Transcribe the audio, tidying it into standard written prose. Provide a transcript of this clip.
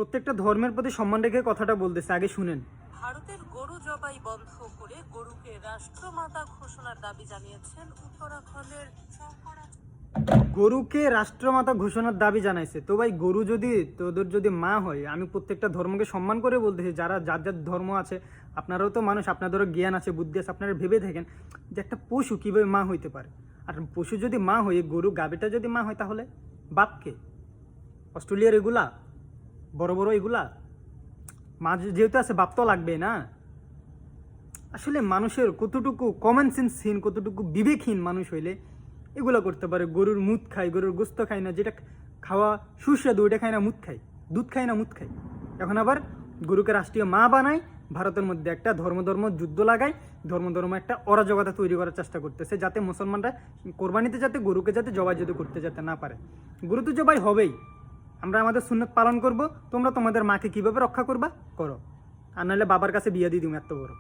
প্রত্যেকটা ধর্মের প্রতি সম্মান রেখে কথাটা বলতেছে, আগে শুনেন। ভারতের গরু জবাই বন্ধ করে গরুকে রাষ্ট্রমাতা ঘোষণার দাবি জানিয়েছেন উত্তরাখণ্ডের চৌকড়া। গরুকে রাষ্ট্রমাতা ঘোষণার দাবি জানাইছে। তো ভাই গরু যদি তোদের যদি মা হয়, আমি প্রত্যেকটা ধর্মকে সম্মান করে বলতেছি, যারা যার যার ধর্ম আছে, আপনারাও তো মানুষ, আপনাদেরও জ্ঞান আছে, বুদ্ধি আছে, আপনারা ভেবে থাকেন যে একটা পশু কীভাবে মা হইতে পারে। আর পশু যদি মা হয়, গরু গাভীটা যদি মা হয়, তাহলে বাপকে? অস্ট্রেলিয়ার এগুলা বড় বড় এগুলা মা যেহেতু আছে, বাপ তো লাগবে না। আসলে মানুষের কতটুকু কমন সেন্সহীন, কতটুকু বিবেকহীন মানুষ হইলে এগুলো করতে পারে। গরুর মুত খায়, গরুর গোস্ত খায় না, যেটা খাওয়া সুস্বাদু ওইটা খায় না, মুত খায়, দুধ খায় না, মুত খায়। এখন আবার গরুকে রাষ্ট্রীয় মা বানায়, ভারতের মধ্যে একটা ধর্ম যুদ্ধ লাগায়, ধর্ম একটা অরাজকতা তৈরি করার চেষ্টা করতেছে, যাতে মুসলমানরা কোরবানিতে যাতে গরুকে যাতে জবাই যদি করতে যেতে না পারে। গরু তো জবাই হবেই, আমরা আমাদের সুন্নত পালন করব, তোমরা তোমাদের মাকে কিভাবে রক্ষা করবা করো, আর নাহলে বাবার কাছে বিয়ে দিয়ে দিও এত বড়।